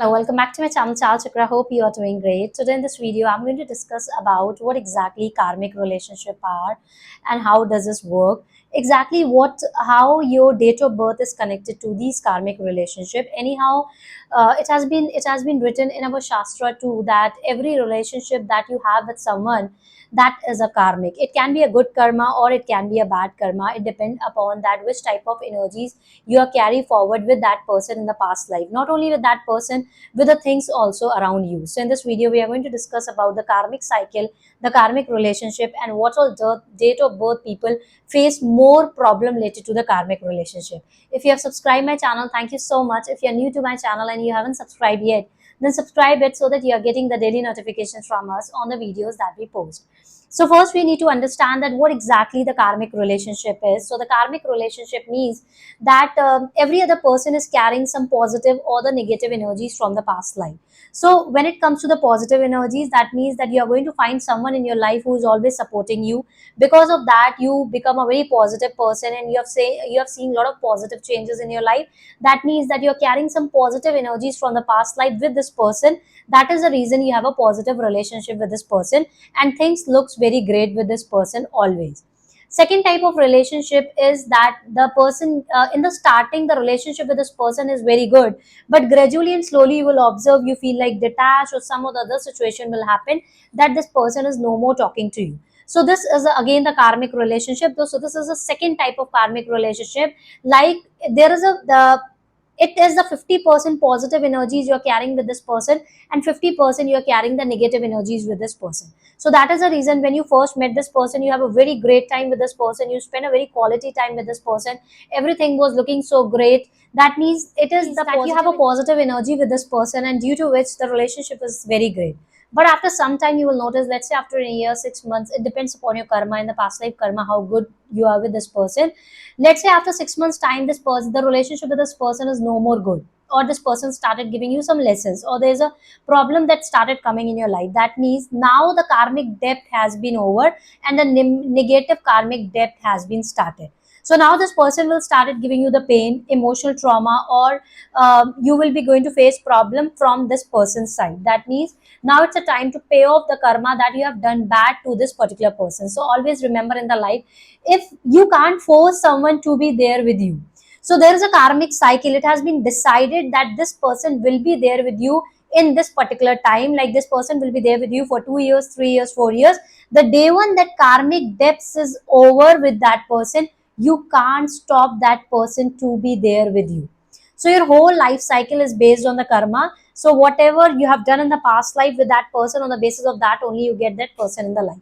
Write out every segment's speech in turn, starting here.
Hello, welcome back to my channel, Chal Chakra. Hope you are doing great. Today in this video, I'm going to discuss about what exactly karmic relationship are and how does this work. Exactly how your date of birth is connected to these karmic relationship. Anyhow, it has been written in our shastra too that every relationship that you have with someone, that is a karmic. It can be a good karma or it can be a bad karma. It depends upon that which type of energies you are carry forward with that person in the past life. Not only with that person, with the things also around you. So in this video, we are going to discuss about the karmic cycle, the karmic relationship, and what all the date of birth people face more problem related to the karmic relationship. If you have subscribed my channel, thank you so much. If you're new to my channel and you haven't subscribed yet, then subscribe it so that you are getting the daily notifications from us on the videos that we post. So first we need to understand that what exactly the karmic relationship is. So the karmic relationship means that every other person is carrying some positive or the negative energies from the past life. So when it comes to the positive energies, that means that you are going to find someone in your life who is always supporting you. Because of that, you become a very positive person and you have seen a lot of positive changes in your life. That means that you're carrying some positive energies from the past life with this person. That is the reason you have a positive relationship with this person and things looks very great with this person always. Second type of relationship is that the person in the starting, the relationship with this person is very good, but gradually and slowly you will observe, you feel like detached or some of the other situation will happen that this person is no more talking to you. So this is again the karmic relationship. So this is a second type of karmic relationship. Like there is the it is the 50% positive energies you're carrying with this person and 50% you're carrying the negative energies with this person. So that is the reason when you first met this person, you have a very great time with this person, you spend a very quality time with this person, everything was looking so great. That means it is that you have a positive energy with this person and due to which the relationship is very great. But after some time you will notice, let's say after a year, 6 months, it depends upon your karma in the past life karma, how good you are with this person. Let's say after 6 months time, this person, the relationship with this person is no more good, or this person started giving you some lessons, or there's a problem that started coming in your life. That means now the karmic debt has been over and the negative karmic debt has been started. So now this person will started giving you the pain, emotional trauma, or you will be going to face problem from this person's side. That means now it's a time to pay off the karma that you have done bad to this particular person. So always remember in the life, if you can't force someone to be there with you, so there is a karmic cycle. It has been decided that this person will be there with you in this particular time. Like this person will be there with you for 2 years, 3 years, 4 years. The day one that karmic debts is over with that person, you can't stop that person to be there with you. So your whole life cycle is based on the karma. So whatever you have done in the past life with that person, on the basis of that only you get that person in the life.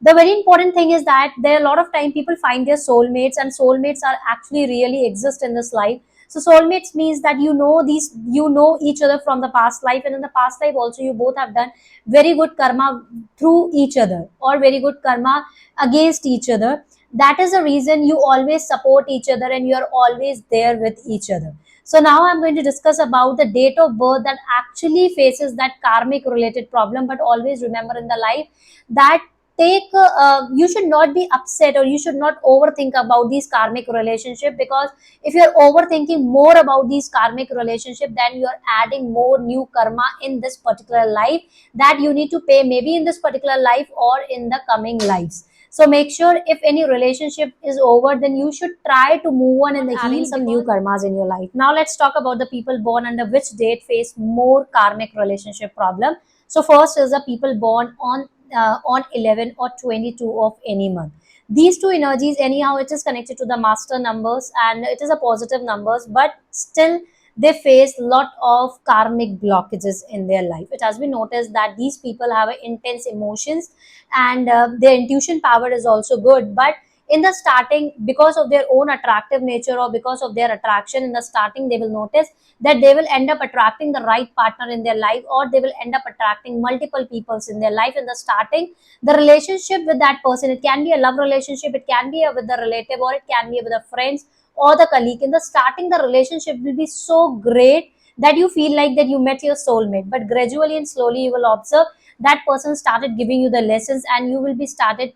The very important thing is that there are a lot of time people find their soulmates, and soulmates are actually really exist in this life. So soulmates means that you know each other from the past life, and in the past life also you both have done very good karma through each other or very good karma against each other. That is the reason you always support each other and you are always there with each other. So now I'm going to discuss about the date of birth that actually faces that karmic related problem. But always remember in the life that you should not be upset or you should not overthink about these karmic relationship, because if you're overthinking more about these karmic relationship, then you're adding more new karma in this particular life that you need to pay maybe in this particular life or in the coming lives. So make sure if any relationship is over, then you should try to move on and heal some new karmas in your life. Now let's talk about the people born under which date face more karmic relationship problem. So first is the people born on 11 or 22 of any month. These two energies, anyhow, it is connected to the master numbers and it is a positive numbers, but still they face lot of karmic blockages in their life. It has been noticed that these people have intense emotions and their intuition power is also good, but in the starting, because of their own attractive nature or because of their attraction in the starting, they will notice that they will end up attracting the right partner in their life, or they will end up attracting multiple peoples in their life in the starting. The relationship with that person, it can be a love relationship, it can be with a relative, or it can be with a friends or the colleague. In the starting, the relationship will be so great that you feel like that you met your soulmate, but gradually and slowly you will observe that person started giving you the lessons and you will be started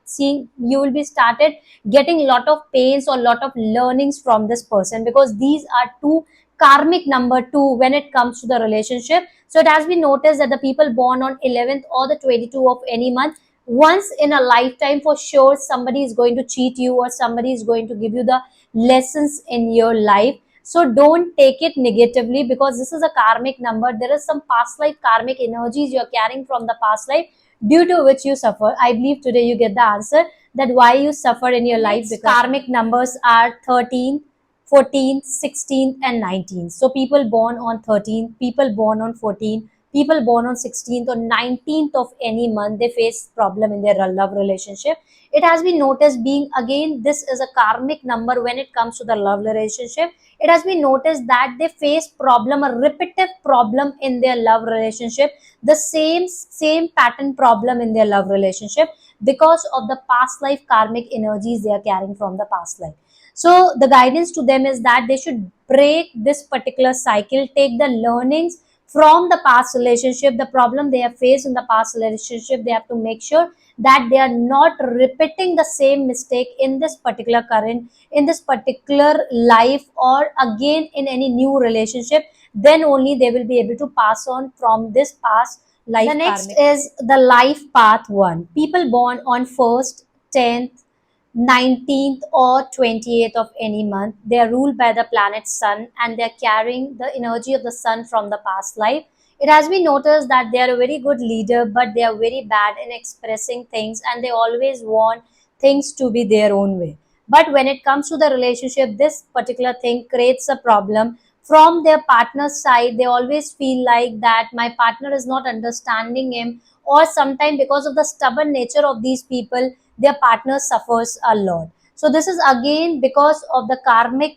getting lot of pains or lot of learnings from this person, because these are two karmic number 2 when it comes to the relationship. So it has been noticed that the people born on 11th or the 22 of any month, once in a lifetime for sure somebody is going to cheat you, or somebody is going to give you the lessons in your life. So don't take it negatively, because this is a karmic number. There is some past life karmic energies you're carrying from the past life, due to which you suffer. I believe today you get the answer that why you suffer in your life. Because karmic numbers are 13, 14th, 16th, and 19th. So people born on 13th, people born on 14th, people born on 16th or 19th of any month, they face problem in their love relationship. It has been noticed, being again this is a karmic number when it comes to the love relationship. It has been noticed that they face problem, a repetitive problem in their love relationship, the same pattern problem in their love relationship, because of the past life karmic energies they are carrying from the past life. So the guidance to them is that they should break this particular cycle, take the learnings from the past relationship, the problem they have faced in the past relationship. They have to make sure that they are not repeating the same mistake in this particular current, in this particular life, or again in any new relationship. Then only they will be able to pass on from this past life. The next is the life path 1. People born on 1st, 10th, 19th or 28th of any month, they are ruled by the planet sun, and they are carrying the energy of the sun from the past life. It has been noticed that they are a very good leader, but they are very bad in expressing things, and they always want things to be their own way. But when it comes to the relationship, this particular thing creates a problem from their partner's side. They always feel like that my partner is not understanding him, or sometimes because of the stubborn nature of these people, their partner suffers a lot. So this is again because of the karmic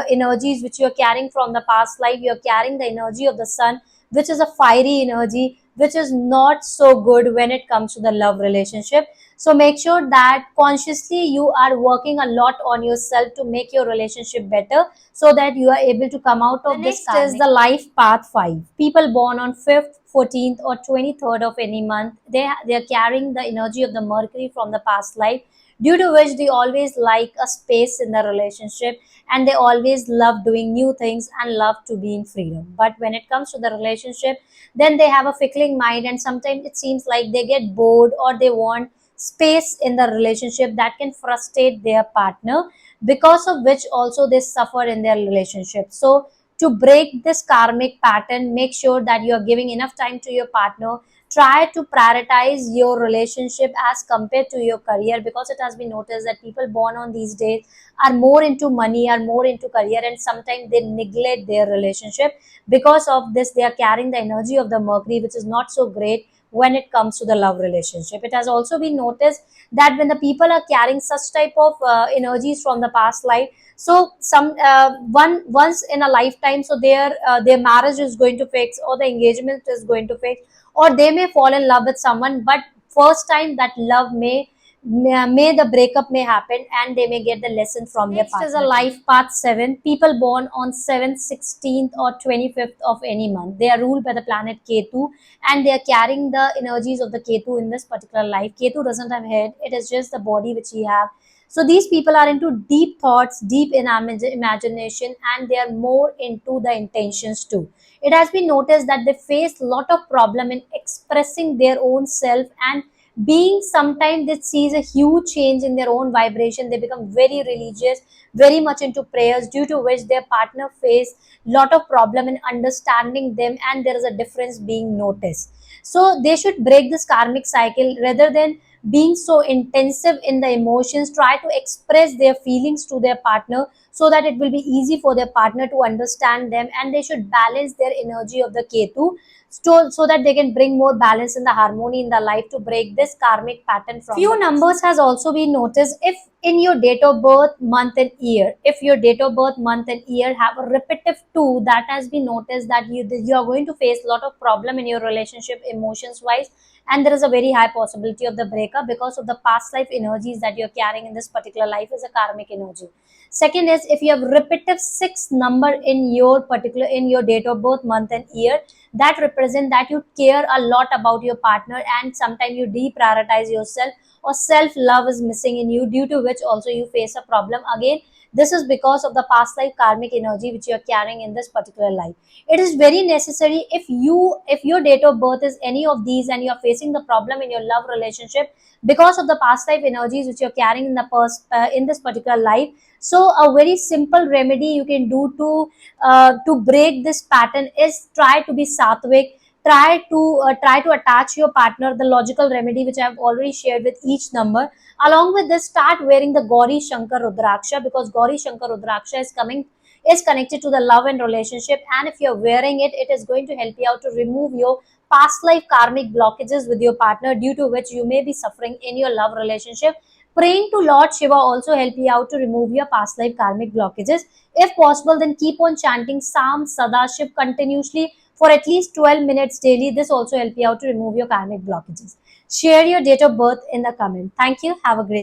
energies which you are carrying from the past life. You are carrying the energy of the sun, which is a fiery energy, which is not so good when it comes to the love relationship. So make sure that consciously you are working a lot on yourself to make your relationship better, so that you are able to come out of this. Next is the life path 5. People born on 5th, 14th or 23rd of any month, they are carrying the energy of the Mercury from the past life, due to which they always like a space in the relationship, and they always love doing new things and love to be in freedom. But when it comes to the relationship, then they have a fickling mind, and sometimes it seems like they get bored, or they want space in the relationship that can frustrate their partner, because of which also they suffer in their relationship. So to break this karmic pattern, make sure that you are giving enough time to your partner. Try to prioritize your relationship as compared to your career, because it has been noticed that people born on these days are more into money, are more into career, and sometimes they neglect their relationship. Because of this, they are carrying the energy of the Mercury, which is not so great when it comes to the love relationship. It has also been noticed that when the people are carrying such type of energies from the past life, so some once in a lifetime, so their marriage is going to fix, or the engagement is going to fix, or they may fall in love with someone, but first time that love may the breakup may happen, and they may get the lesson from their partner. Next is a life path 7. People born on 7th, 16th or 25th of any month, they are ruled by the planet Ketu, and they are carrying the energies of the Ketu in this particular life. Ketu doesn't have head, it is just the body which he have. So these people are into deep thoughts, deep in imagination, and they are more into the intentions too. It has been noticed that they face a lot of problem in expressing their own self, and being sometimes they sees a huge change in their own vibration. They become very religious, very much into prayers, due to which their partner face lot of problem in understanding them, and there is a difference being noticed. So they should break this karmic cycle. Rather than being so intensive in the emotions, try to express their feelings to their partner, so that it will be easy for their partner to understand them, and they should balance their energy of the Ketu, so that they can bring more balance in the harmony in the life, to break this karmic pattern from few numbers has also been noticed. If in your date of birth month and year, if your date of birth month and year have a repetitive 2, that has been noticed that you are going to face a lot of problem in your relationship emotions wise, and there is a very high possibility of the breakup, because of the past life energies that you're carrying in this particular life is a karmic energy. Second is, if you have repetitive 6 number in your particular, in your date of birth month and year, that represent that you care a lot about your partner, and sometimes you deprioritize yourself, or self love is missing in you, due to which also you face a problem. Again, this is because of the past life karmic energy which you are carrying in this particular life. It is very necessary, if your date of birth is any of these and you are facing the problem in your love relationship because of the past life energies which you're carrying in the in this particular life. So a very simple remedy you can do to break this pattern is try to be sattvic. Try to attach your partner, the logical remedy which I have already shared with each number. Along with this, start wearing the Gauri Shankar Rudraksha, because Gauri Shankar Rudraksha is connected to the love and relationship, and if you're wearing it, it is going to help you out to remove your past life karmic blockages with your partner, due to which you may be suffering in your love relationship. Praying to Lord Shiva also help you out to remove your past life karmic blockages. If possible, then keep on chanting Psalm Sadashiv continuously for at least 12 minutes daily. This also help you out to remove your karmic blockages. Share your date of birth in the comment. Thank you. Have a great